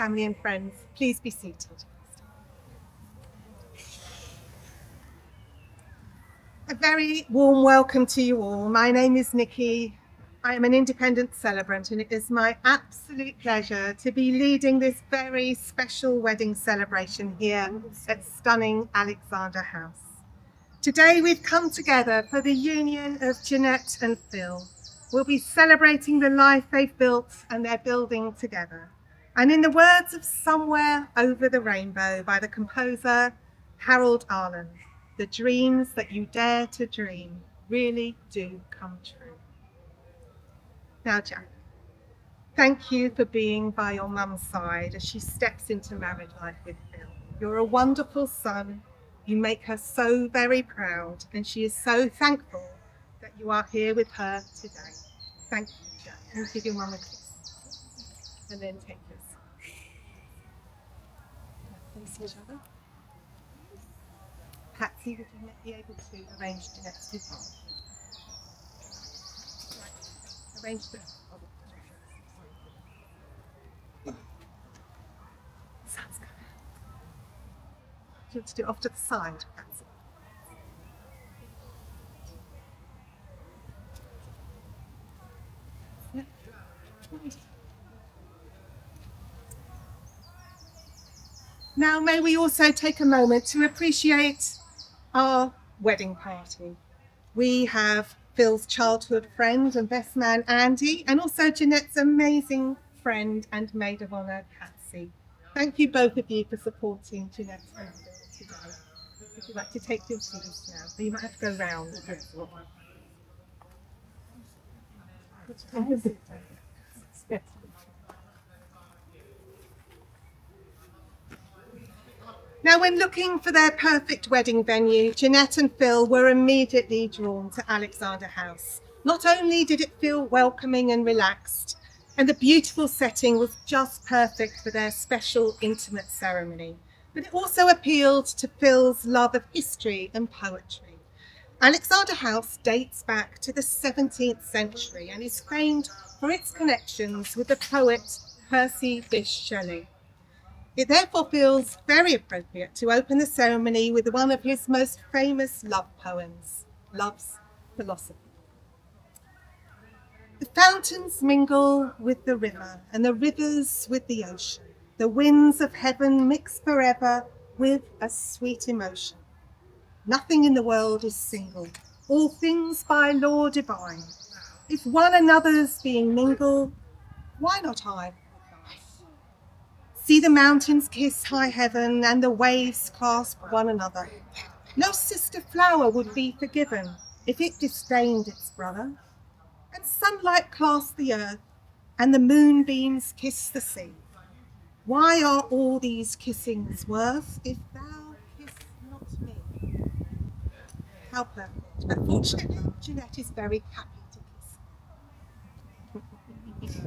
family and friends, please be seated. A very warm welcome to you all. My name is Nikki. I am an independent celebrant, and it is my absolute pleasure to be leading this very special wedding celebration here at stunning Alexander House. Today we've come together for the union of Jeannette and Phill. We'll be celebrating the life they've built and they're building together. And in the words of Somewhere Over the Rainbow by the composer Harold Arlen, the dreams that you dare to dream really do come true. Now, Jack, thank you for being by your mum's side as she steps into married life with Phill. You're a wonderful son. You make her so very proud, and she is so thankful that you are here with her today. Thank you, Jack. And give your mum a kiss. And then take this. Face each other. Patsy, would you be able to arrange Jeanette's guitar? Right. Arrange the... Sounds good. Do you want to do it off to the side, Patsy? Yep. Now, may we also take a moment to appreciate our wedding party. We have Phil's childhood friend and best man, Andy, and also Jeanette's amazing friend and maid of honour, Patsy. Thank you both of you for supporting Jeannette and Phill today. Would you like to take your seats now? So you might have to go round. Now, when looking for their perfect wedding venue, Jeannette and Phill were immediately drawn to Alexander House. Not only did it feel welcoming and relaxed, and the beautiful setting was just perfect for their special intimate ceremony, but it also appealed to Phil's love of history and poetry. Alexander House dates back to the 17th century and is famed for its connections with the poet Percy Bysshe Shelley. It therefore feels very appropriate to open the ceremony with one of his most famous love poems, Love's Philosophy. The fountains mingle with the river, and the rivers with the ocean. The winds of heaven mix forever with a sweet emotion. Nothing in the world is single, all things by law divine. If one another's being mingled, why not I? See the mountains kiss high heaven, and the waves clasp one another. No sister flower would be forgiven if it disdained its brother. And sunlight clasp the earth, and the moonbeams kiss the sea. Why are all these kissings worth if thou kiss not me? How perfect. But fortunately, Jeannette is very happy to kiss.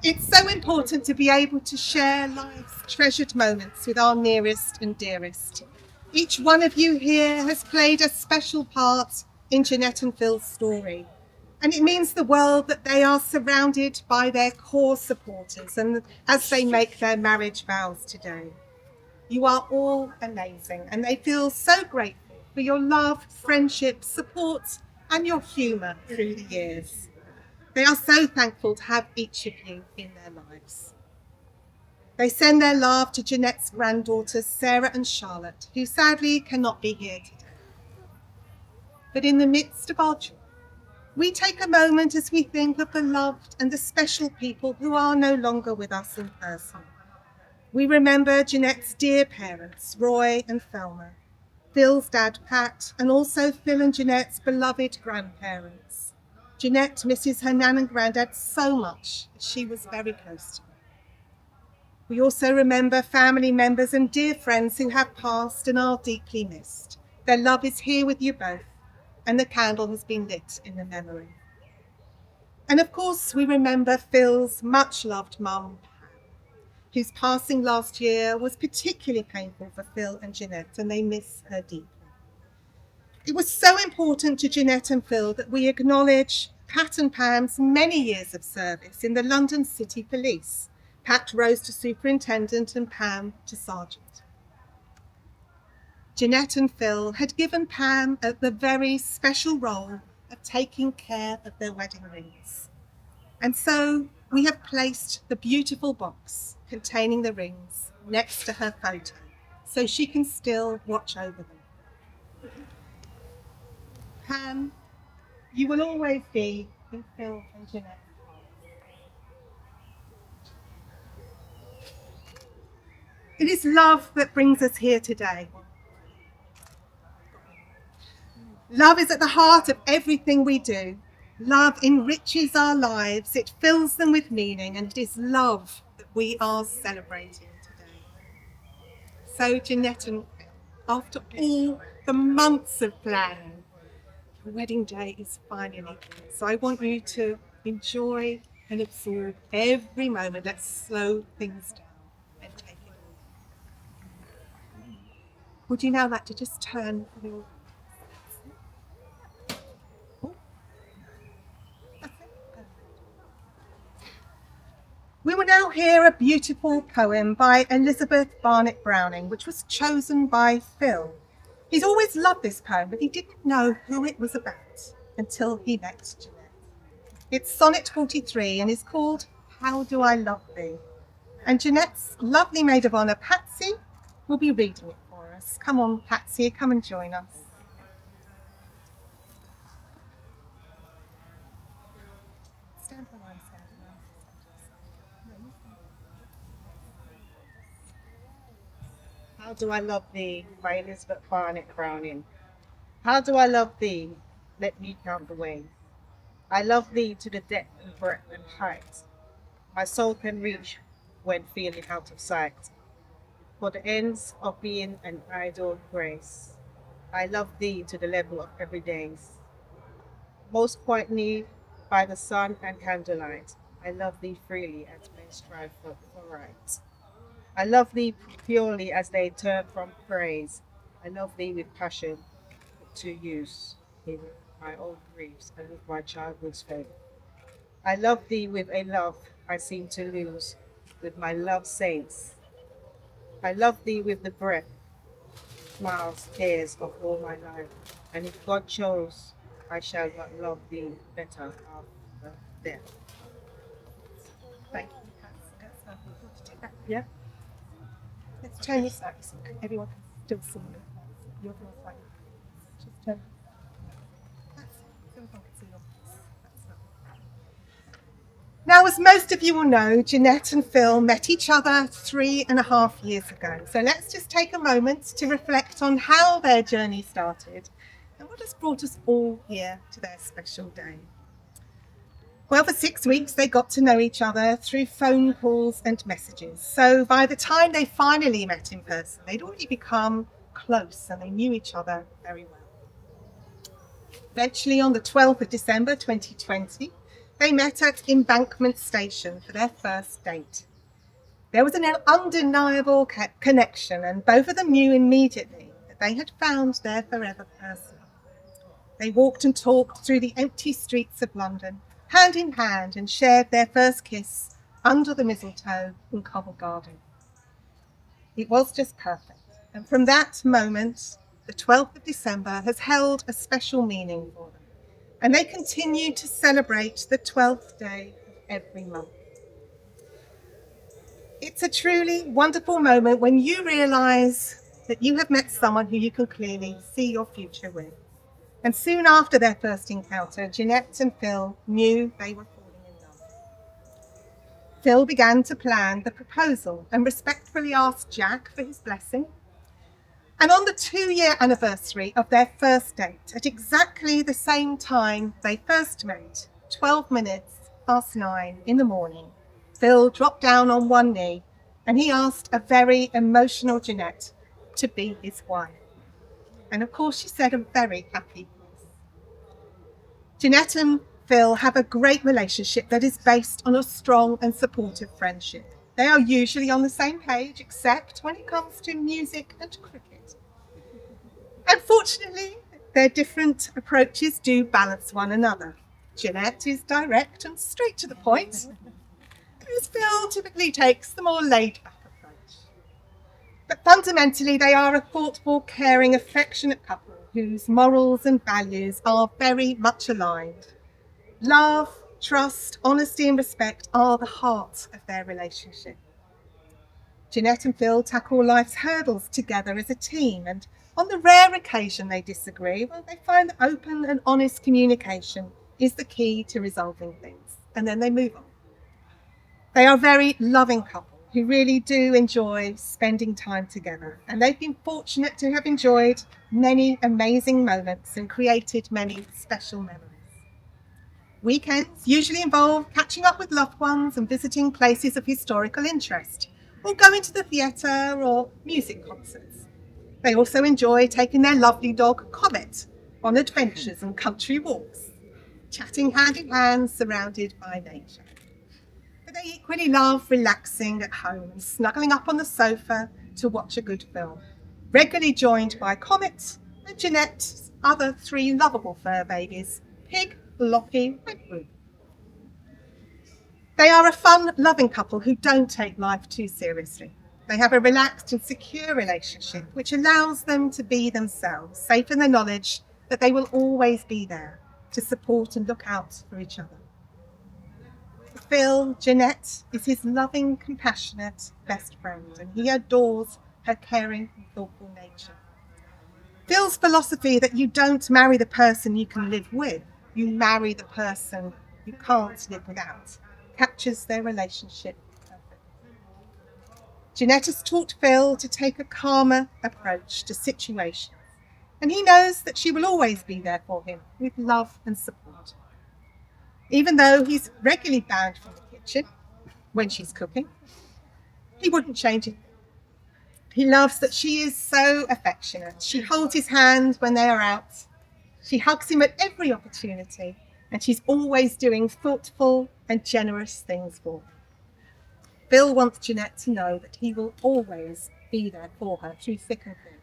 It's so important to be able to share life's treasured moments with our nearest and dearest. Each one of you here has played a special part in Jeannette and Phil's story. And it means the world that they are surrounded by their core supporters and as they make their marriage vows today. You are all amazing, and they feel so grateful for your love, friendship, support, and your humour through the years. They are so thankful to have each of you in their lives. They send their love to Jeanette's granddaughters, Sarah and Charlotte, who sadly cannot be here today. But in the midst of our joy, we take a moment as we think of the loved and the special people who are no longer with us in person. We remember Jeanette's dear parents, Roy and Thelma, Phil's dad, Pat, and also Phill and Jeanette's beloved grandparents. Jeannette misses her nan and granddad so much, as she was very close to them. We also remember family members and dear friends who have passed and are deeply missed. Their love is here with you both, and the candle has been lit in the memory. And of course, we remember Phil's much-loved mum, Pam, whose passing last year was particularly painful for Phill and Jeannette, and they miss her deeply. It was so important to Jeannette and Phill that we acknowledge Pat and Pam's many years of service in the London City Police. Pat rose to superintendent and Pam to sergeant. Jeannette and Phill had given Pam the very special role of taking care of their wedding rings. And so we have placed the beautiful box containing the rings next to her photo so she can still watch over them. Pam, you will always be in Phill and Jeannette's heart. It is love that brings us here today. Love is at the heart of everything we do. Love enriches our lives, it fills them with meaning, and it is love that we are celebrating today. So, Jeannette and Phill, after all the months of planning, the wedding day is finally here. So I want you to enjoy and absorb every moment. Let's slow things down and take it in. Would you now like to just turn your We will now hear a beautiful poem by Elizabeth Barnett Browning, which was chosen by Phill. He's always loved this poem, but he didn't know who it was about until he met Jeannette. It's Sonnet 43 and is called How Do I Love Thee? And Jeanette's lovely maid of honour, Patsy, will be reading it for us. Come on, Patsy, come and join us. Stand for line, stand for line. How do I love thee by Elizabeth Barnett Browning. How do I love thee? Let me count the ways. I love thee to the depth and breadth and height my soul can reach when feeling out of sight. For the ends of being an idle grace, I love thee to the level of everydays. Most quietly by the sun and candlelight, I love thee freely as men strive for right. I love thee purely as they turn from praise. I love thee with passion to use in my old griefs and with my childhood's faith. I love thee with a love I seem to lose with my love saints. I love thee with the breath, smiles, tears of all my life. And if God chose, I shall not love thee better after death. Thank you, Patsy. Yeah. Let's turn your sacks. Everyone can still see you. Your voice like just turn. Everyone can see your voice. That's lovely. Now, as most of you will know, Jeannette and Phill met each other 3.5 years ago. So let's just take a moment to reflect on how their journey started and what has brought us all here to their special day. Well, for 6 weeks, they got to know each other through phone calls and messages. So by the time they finally met in person, they'd already become close and they knew each other very well. Eventually, on the 12th of December 2020, they met at Embankment Station for their first date. There was an undeniable connection, and both of them knew immediately that they had found their forever person. They walked and talked through the empty streets of London, hand in hand, and shared their first kiss under the mistletoe in Covent Garden. It was just perfect, and from that moment, the 12th of December has held a special meaning for them, and they continue to celebrate the 12th day of every month. It's a truly wonderful moment when you realise that you have met someone who you can clearly see your future with. And soon after their first encounter, Jeannette and Phill knew they were falling in love. Phill began to plan the proposal and respectfully asked Jack for his blessing. And on the 2-year anniversary of their first date, at exactly the same time they first met, 12 minutes past 9 in the morning, Phill dropped down on one knee and he asked a very emotional Jeannette to be his wife. And of course, she said a very happy yes. Jeannette and Phill have a great relationship that is based on a strong and supportive friendship. They are usually on the same page, except when it comes to music and cricket. Unfortunately, their different approaches do balance one another. Jeannette is direct and straight to the point. whereas Phill typically takes the more laid-back approach. But fundamentally, they are a thoughtful, caring, affectionate couple whose morals and values are very much aligned. Love, trust, honesty and respect are the heart of their relationship. Jeannette and Phill tackle life's hurdles together as a team, and on the rare occasion they disagree, well, they find that open and honest communication is the key to resolving things, and then they move on. They are a very loving couple who really do enjoy spending time together, and they've been fortunate to have enjoyed many amazing moments and created many special memories. Weekends usually involve catching up with loved ones and visiting places of historical interest, or going to the theatre or music concerts. They also enjoy taking their lovely dog Comet on adventures and country walks, chatting hand in hand surrounded by nature. But they equally love relaxing at home and snuggling up on the sofa to watch a good film, regularly joined by Comet and Jeanette's other 3 lovable fur babies, Pig, Lockie and Ruby. They are a fun, loving couple who don't take life too seriously. They have a relaxed and secure relationship which allows them to be themselves, safe in the knowledge that they will always be there to support and look out for each other. For Phill, Jeannette is his loving, compassionate best friend, and he adores her caring and thoughtful nature. Phil's philosophy that you don't marry the person you can live with, you marry the person you can't live without, captures their relationship perfectly. Jeannette has taught Phill to take a calmer approach to situations, and he knows that she will always be there for him with love and support. Even though he's regularly banned from the kitchen when she's cooking, he wouldn't change it. He loves that she is so affectionate. She holds his hand when they are out. She hugs him at every opportunity, and she's always doing thoughtful and generous things for him. Phill wants Jeannette to know that he will always be there for her through thick and thin.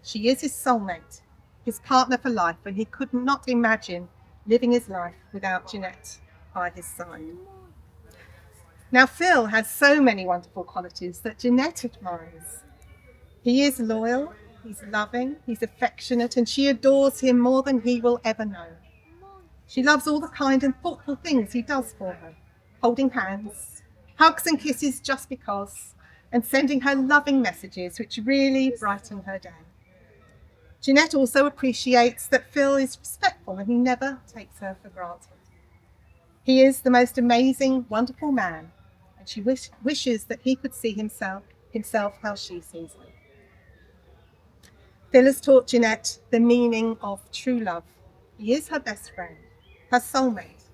She is his soulmate, his partner for life, and he could not imagine living his life without Jeannette by his side. Now, Phill has so many wonderful qualities that Jeannette admires. He is loyal, he's loving, he's affectionate, and she adores him more than he will ever know. She loves all the kind and thoughtful things he does for her, holding hands, hugs and kisses just because, and sending her loving messages which really brighten her day. Jeannette also appreciates that Phill is respectful and he never takes her for granted. He is the most amazing, wonderful man, and she wishes that he could see himself how she sees him. Phill has taught Jeannette the meaning of true love. He is her best friend, her soulmate,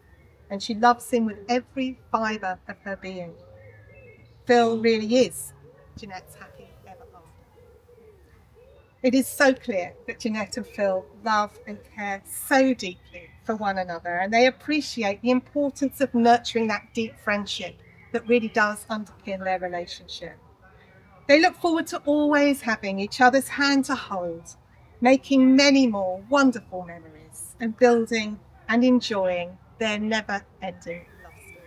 and she loves him with every fibre of her being. Phill really is Jeanette's happy ever after. It is so clear that Jeannette and Phill love and care so deeply for one another, and they appreciate the importance of nurturing that deep friendship that really does underpin their relationship. They look forward to always having each other's hand to hold, making many more wonderful memories and building and enjoying their never-ending love story.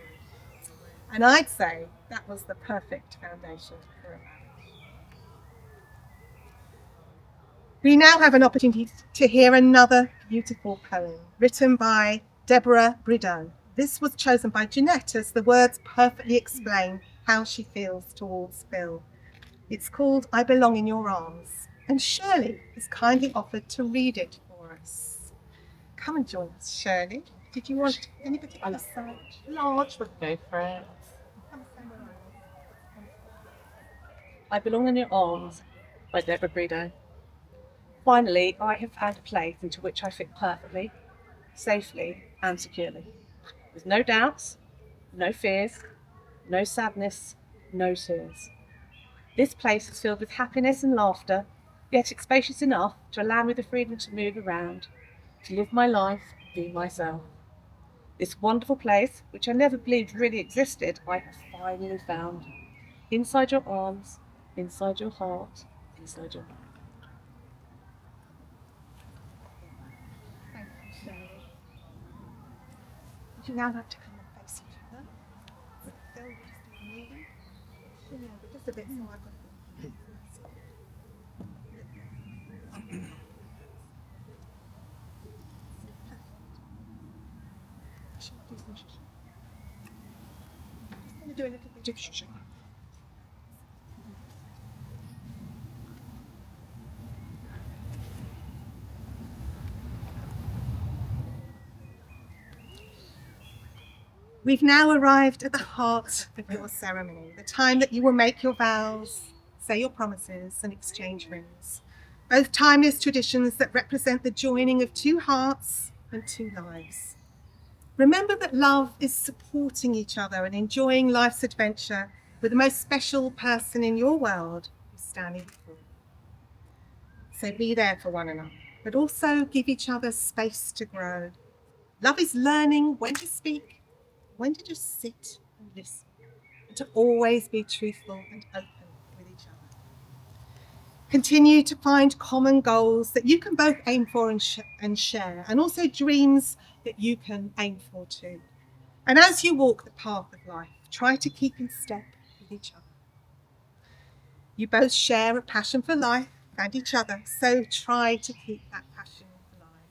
And I'd say that was the perfect foundation for a marriage. We now have an opportunity to hear another beautiful poem written by Deborah Brideau. This was chosen by Jeannette as the words perfectly explain how she feels towards Phill. It's called I Belong in Your Arms, and Shirley has kindly offered to read it for us. Come and join us, Shirley. Did you want any particular size? Large would Go for it. come somewhere else. I Belong in Your Arms by Deborah Brideau. Finally, I have found a place into which I fit perfectly, safely and securely. With no doubts, no fears, no sadness, no tears. This place is filled with happiness and laughter, yet it's spacious enough to allow me the freedom to move around, to live my life, be myself. This wonderful place, which I never believed really existed, I have finally found. Inside your arms, inside your heart, inside your mind. Thank you, Shirley. Would you now like to come and face each other? Phil, would you Just a bit so I've got it. I'm going to do a little bit of shushing. We've now arrived at the heart of your ceremony, the time that you will make your vows, say your promises, and exchange rings. Both timeless traditions that represent the joining of two hearts and two lives. Remember that love is supporting each other and enjoying life's adventure with the most special person in your world who's standing before you. So be there for one another, but also give each other space to grow. Love is learning when to speak, when to just sit and listen, and to always be truthful and open with each other. Continue to find common goals that you can both aim for and share, and also dreams that you can aim for too. And as you walk the path of life, try to keep in step with each other. You both share a passion for life and each other, so try to keep that passion alive.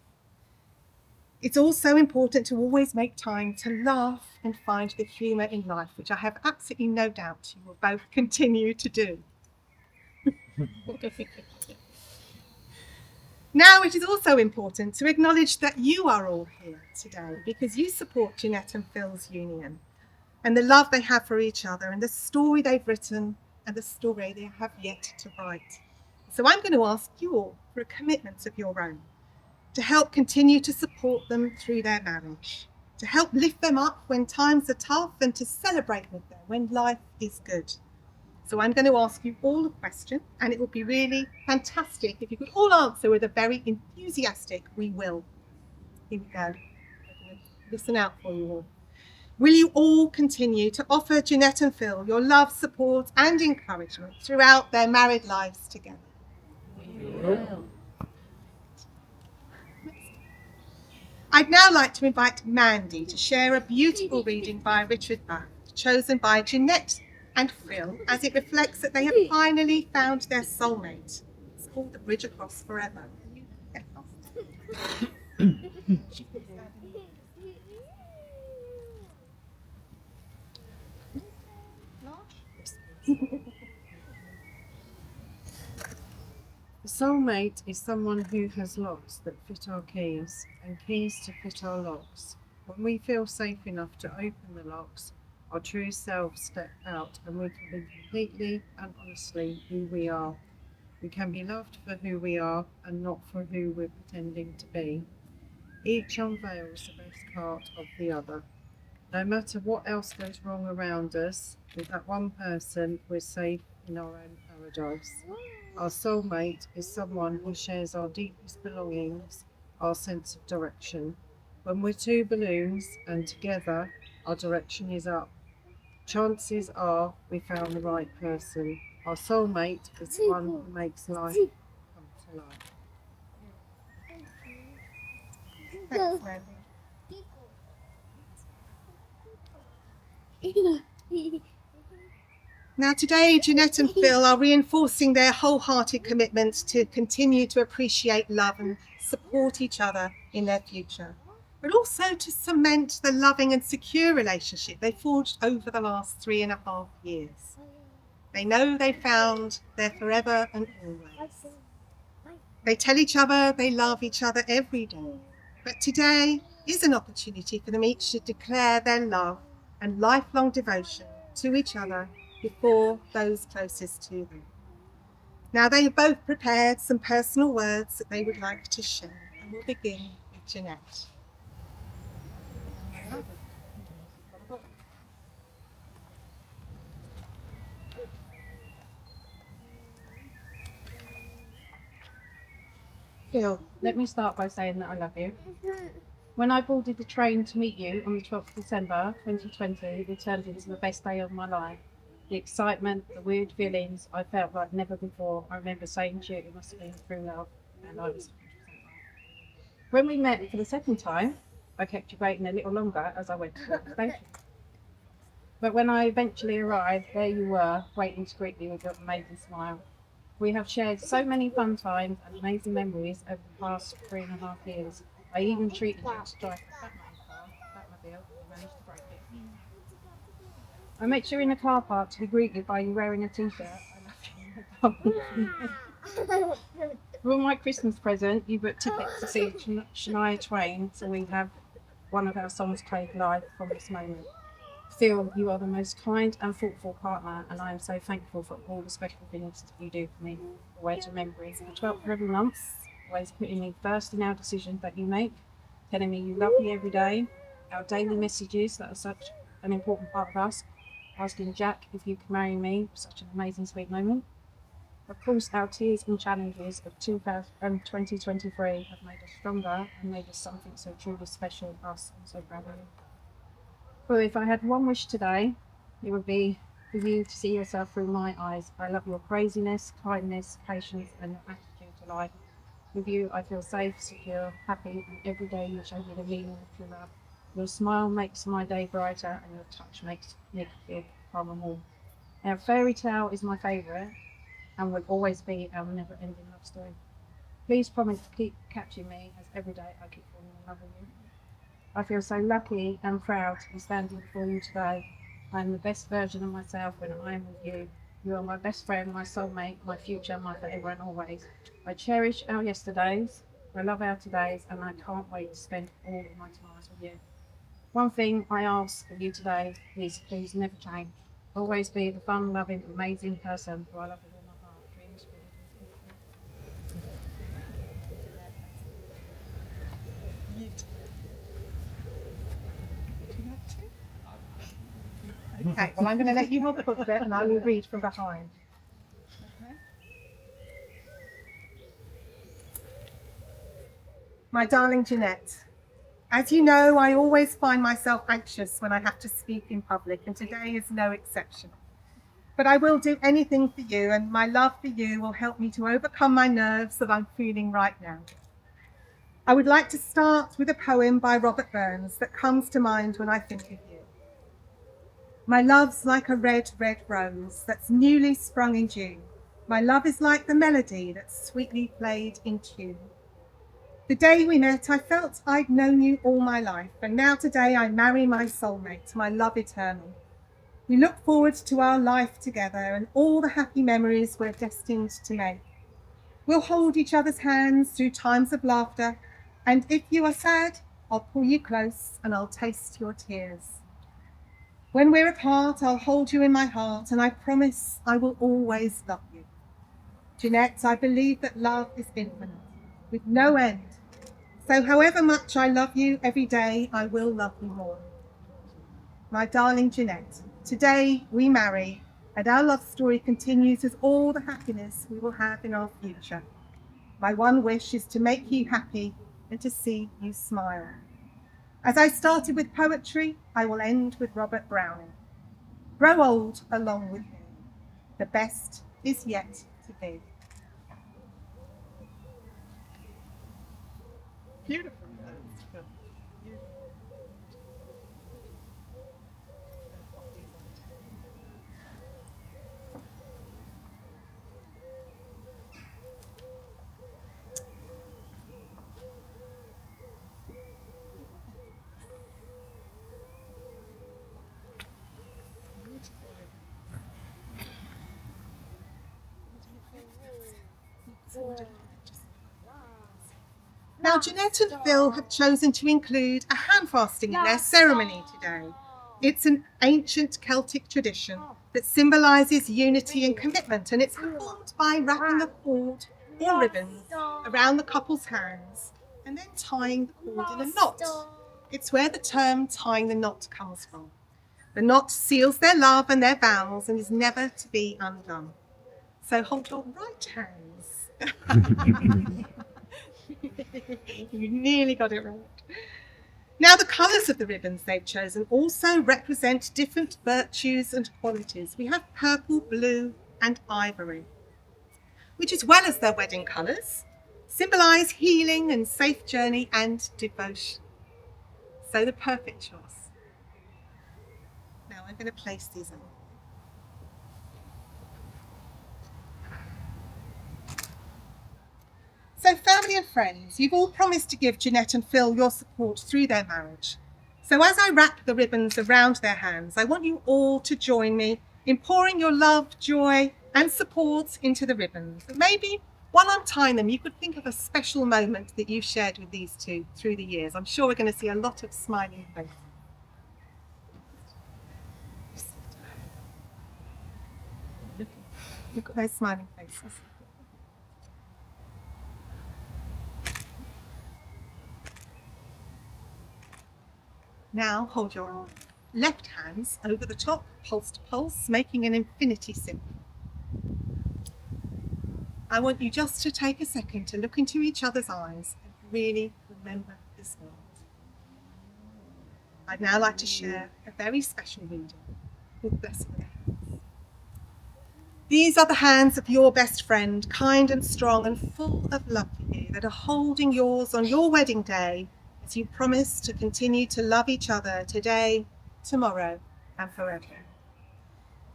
It's also important to always make time to laugh and find the humour in life, which I have absolutely no doubt you will both continue to do. Now it is also important to acknowledge that you are all here today because you support Jeannette and Phil's union and the love they have for each other and the story they've written and the story they have yet to write. So I'm going to ask you all for a commitment of your own to help continue to support them through their marriage, to help lift them up when times are tough and to celebrate with them when life is good. So I'm going to ask you all a question, and it would be really fantastic if you could all answer with a very enthusiastic "we will." Here we go. I'm going to listen out for you all. Will you all continue to offer Jeannette and Phill your love, support and encouragement throughout their married lives together? We will. I'd now like to invite Mandy to share a beautiful reading by Richard Bach, chosen by Jeannette and Phill, as it reflects that they have finally found their soulmate. It's called The Bridge Across Forever. A soulmate is someone who has locks that fit our keys and keys to fit our locks. When we feel safe enough to open the locks, our true selves step out and we can be completely and honestly who we are. We can be loved for who we are and not for who we're pretending to be. Each unveils the best part of the other. No matter what else goes wrong around us, with that one person, we're safe in our own paradise. Our soulmate is someone who shares our deepest belongings, our sense of direction. When we're two balloons and together, our direction is up. Chances are we found the right person. Our soulmate is the one who makes life come to life. Thanks, Mandy. Now today, Jeannette and Phill are reinforcing their wholehearted commitment to continue to appreciate love and support each other in their future, but also to cement the loving and secure relationship they forged over the last 3.5 years. They know they found their forever and always. They tell each other they love each other every day, but today is an opportunity for them each to declare their love and lifelong devotion to each other before those closest to them. Now they have both prepared some personal words that they would like to share, and we'll begin with Jeannette. Phill. Let me start by saying that I love you. When I boarded the train to meet you on the 12th of December 2020, it turned into the best day of my life. The excitement, the weird feelings, I felt like never before. I remember saying to you, it must have been through love, and I was 100% right. When we met for the second time, I kept you waiting a little longer as I went to the station. But when I eventually arrived, there you were, waiting to greet me with your amazing smile. We have shared so many fun times and amazing memories over the past 3.5 years. I even treated you to drive the Batmobile, and managed to break it. I met you in the car park to be greeted by you wearing a t-shirt. I love you. For my Christmas present, you booked tickets to see Shania Twain, so we have one of our songs played live from this moment. Phill, you are the most kind and thoughtful partner, and I am so thankful for all the special things that you do for me. Always remembering the 12th of every month, always putting me first in our decisions that you make, telling me you love me every day, our daily messages that are such an important part of us, asking Jack if you can marry me, such an amazing sweet moment. Of course, our tears and challenges of 2023 have made us stronger and made us something so truly special, us, and so proud of you. Well, if I had one wish today, it would be for you to see yourself through my eyes. I love your craziness, kindness, patience, and your attitude to life. With you, I feel safe, secure, happy, and every day you show me the meaning of your love. Your smile makes my day brighter, and your touch makes me feel calm and warm. Our fairy tale is my favourite, and will always be our never-ending love story. Please promise to keep catching me, as every day I keep falling in love with you. I feel so lucky and proud to be standing before you today. I am the best version of myself when I am with you. You are my best friend, my soulmate, my future, my forever and always. I cherish our yesterdays, I love our todays, and I can't wait to spend all of my tomorrows with you. One thing I ask of you today is please never change. Always be the fun, loving, amazing person who I love with all my heart. Dreams, Okay, well, I'm going to let you hold the booklet and I will read from behind. Okay. My darling Jeannette, as you know, I always find myself anxious when I have to speak in public, and today is no exception. But I will do anything for you, and my love for you will help me to overcome my nerves that I'm feeling right now. I would like to start with a poem by Robert Burns that comes to mind when I think of you. My love's like a red, red rose that's newly sprung in June. My love is like the melody that's sweetly played in tune. The day we met, I felt I'd known you all my life, and now today I marry my soulmate, my love eternal. We look forward to our life together and all the happy memories we're destined to make. We'll hold each other's hands through times of laughter, and if you are sad, I'll pull you close and I'll taste your tears. When we're apart, I'll hold you in my heart, and I promise I will always love you. Jeannette, I believe that love is infinite, with no end. So however much I love you every day, I will love you more. My darling Jeannette, today we marry, and our love story continues with all the happiness we will have in our future. My one wish is to make you happy and to see you smile. As I started with poetry, I will end with Robert Browning. Grow old along with me. The best is yet to be. Beautiful. Now, Jeannette and Phill have chosen to include a hand fasting in their ceremony today. It's an ancient Celtic tradition that symbolises unity and commitment, and it's performed by wrapping a cord or ribbons around the couple's hands and then tying the cord in a knot. It's where the term tying the knot comes from. The knot seals their love and their vows and is never to be undone. So hold your right hands. You nearly got it right. Now, the colours of the ribbons they've chosen also represent different virtues and qualities. We have purple, blue and ivory, which, as well as their wedding colours, symbolise healing and safe journey and devotion. So the perfect choice. Now, I'm going to place these on. So family and friends, you've all promised to give Jeannette and Phill your support through their marriage. So as I wrap the ribbons around their hands, I want you all to join me in pouring your love, joy and support into the ribbons. And maybe while I'm tying them, you could think of a special moment that you've shared with these two through the years. I'm sure we're going to see a lot of smiling faces. Look at those smiling faces. Now hold your left hands over the top, pulse to pulse, making an infinity symbol. I want you just to take a second to look into each other's eyes and really remember this moment. I'd now like to share a very special reading with blessing of the hands. These are the hands of your best friend, kind and strong and full of love for you, that are holding yours on your wedding day as you promise to continue to love each other today, tomorrow and forever.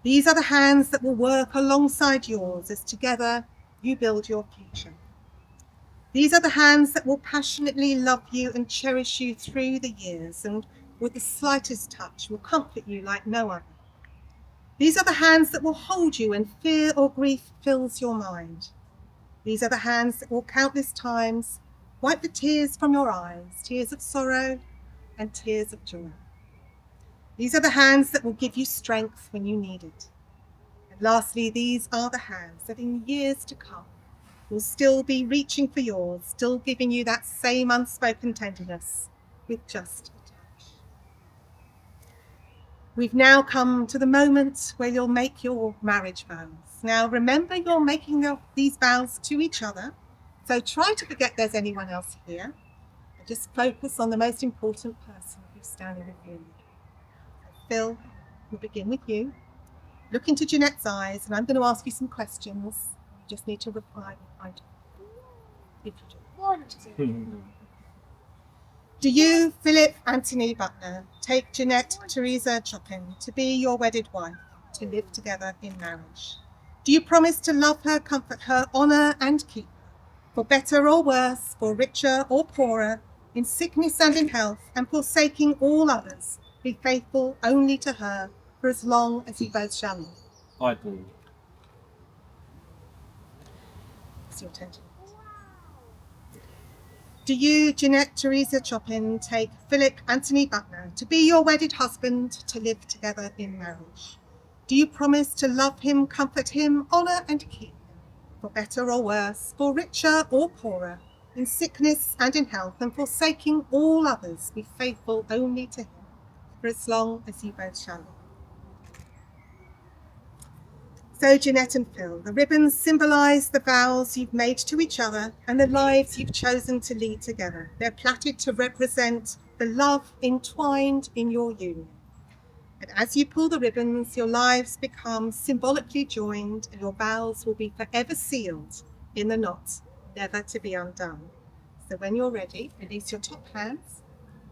These are the hands that will work alongside yours as together you build your future. These are the hands that will passionately love you and cherish you through the years, and with the slightest touch will comfort you like no other. These are the hands that will hold you when fear or grief fills your mind. These are the hands that will countless times wipe the tears from your eyes, tears of sorrow and tears of joy. These are the hands that will give you strength when you need it. And lastly, these are the hands that in years to come will still be reaching for yours, still giving you that same unspoken tenderness with just a touch. We've now come to the moment where you'll make your marriage vows. Now remember, you're making these vows to each other, so try to forget there's anyone else here and just focus on the most important person who's standing with you. Phill, we'll begin with you. Look into Jeanette's eyes and I'm going to ask you some questions. You just need to reply. Do you, Philip Anthony Butler, take Jeannette Teresa Chopin to be your wedded wife, to live together in marriage? Do you promise to love her, comfort her, honour and keep her, for better or worse, for richer or poorer, in sickness and in health, and forsaking all others, be faithful only to her for as long as you both shall live? I do. It's your turn. Do you, Jeannette Teresa Chopin, take Philip Anthony Butler to be your wedded husband, to live together in marriage? Do you promise to love him, comfort him, honour and keep him, for better or worse, for richer or poorer, in sickness and in health, and forsaking all others, be faithful only to him, for as long as you both shall live? So, Jeannette and Phill, the ribbons symbolise the vows you've made to each other and the lives you've chosen to lead together. They're plaited to represent the love entwined in your union. And as you pull the ribbons, your lives become symbolically joined and your vows will be forever sealed in the knot, never to be undone. So when you're ready, release your top hands.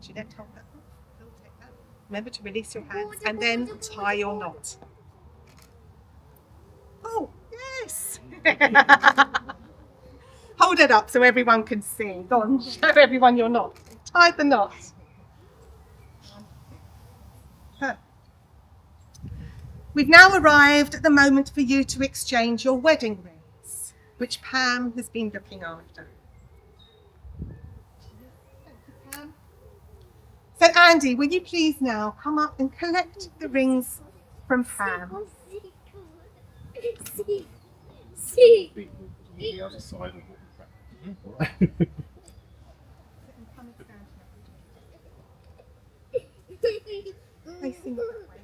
Jeannette, hold that up. Phill, take that. Remember to release your hands and then tie your knot. Oh, yes. Hold it up so everyone can see. Go on, show everyone your knot. Tie the knot. We've now arrived at the moment for you to exchange your wedding rings, which Pam has been looking after. Thank you, Pam. So Andy, will you please now come up and collect the rings from Pam? The other side of what Facing that way.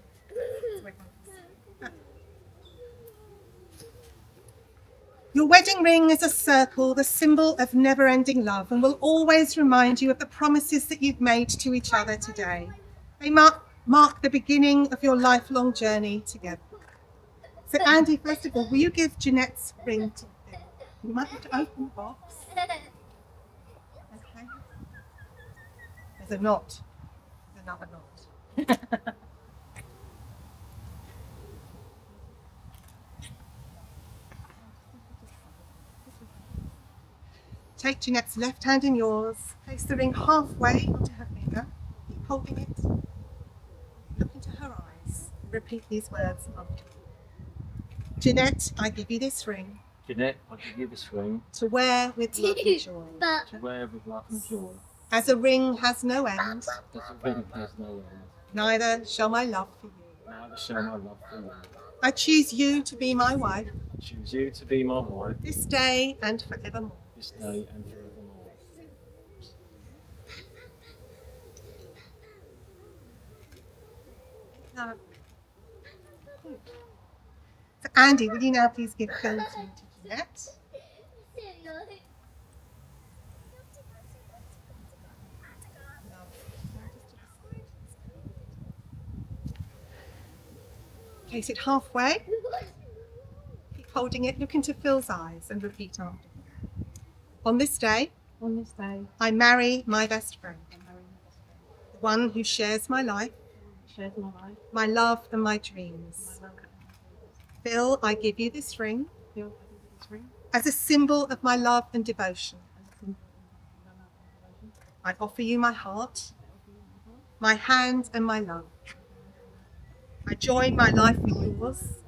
Your wedding ring is a circle, the symbol of never-ending love, and will always remind you of the promises that you've made to each other today. They mark the beginning of your lifelong journey together. So Andy, first of all, will you give Jeanette's ring to Phill? You might have to open the box. Okay. There's a knot. There's another knot. Take Jeanette's left hand in yours, place the ring halfway onto her finger, keep holding it, look into her eyes, and repeat these words after me. Jeanette, I give you this ring Jeanette, I give you this ring to wear with love and joy, to wear with love and joy. as a ring has no end, As a ring has no end, neither shall my love for you. neither shall my love for you. I choose you to be my wife I choose you to be my wife this day and forevermore. this day and forevermore. Now, so Andy, will you now please give Phill to Jeanette? Place it halfway. Keep holding it, look into Phil's eyes and repeat after me. On this day, On this day, I marry my best friend, I marry my best friend. the one who shares my life, He shares my life, my love and my my dreams. love and my dreams. Phill, I give you this ring Phill, I give you this ring as a symbol of my love and devotion. as a symbol of my love and devotion. I offer you my heart, I offer you my heart, my hand and my love. I join my life with yours I join my life with yours,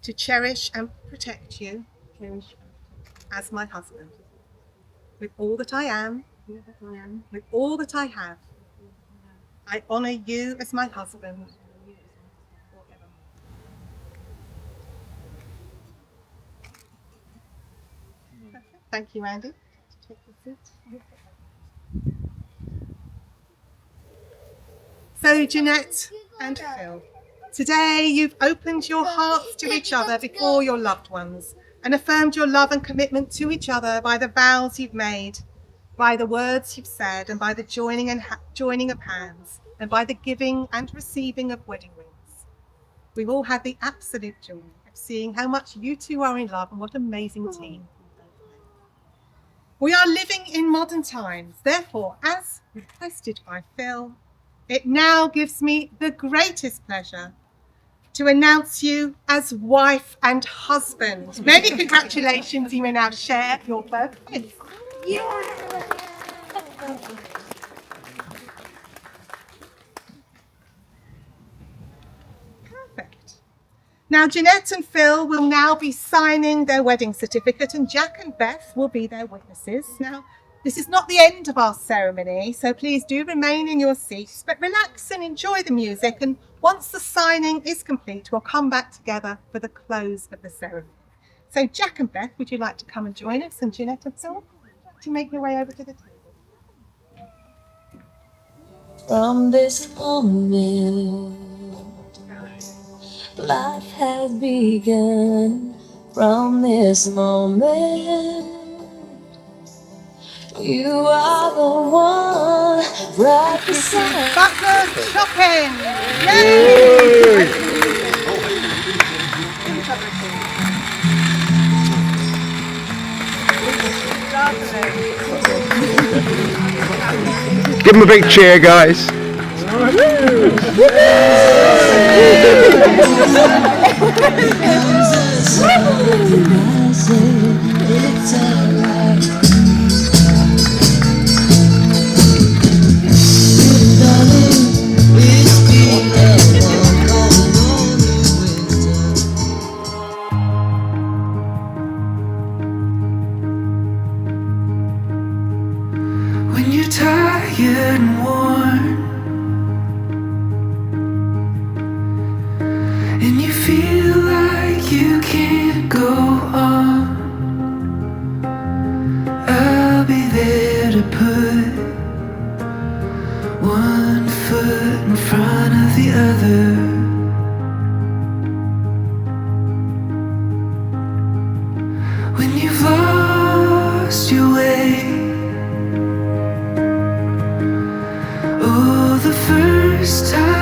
to cherish and protect you cherish and protect as my husband. With all that I am, you. All that I am, with all that I have, all that I am, I honour you as my husband I honor you as my husband forevermore. Thank you, Andy. Take your seat. So, Jeanette and Phill, today you've opened your hearts to each other before your loved ones and affirmed your love and commitment to each other by the vows you've made, by the words you've said, and by the joining of hands, and by the giving and receiving of wedding rings. We've all had the absolute joy of seeing how much you two are in love and what an amazing team. We are living in modern times, therefore, as requested by Phill, it now gives me the greatest pleasure to announce you as wife and husband. Many congratulations, you may now share your birthdays. Perfect. Now, Jeanette and Phill will now be signing their wedding certificate, and Jack and Beth will be their witnesses. Now, this is not the end of our ceremony, so please do remain in your seats, but relax and enjoy the music. And once the signing is complete, we'll come back together for the close of the ceremony. So, Jack and Beth, would you like to come and join us? And Jeanette and Phill, to make your way over to the table. From this moment, life has begun. From this moment, you are the one right beside. Butler Shopping! Yay! Give him a big cheer, guys. When you're tired and worn, and you feel like you can't go on, I'll be there to put one foot in front of the other. When you've lost your way, oh, the first time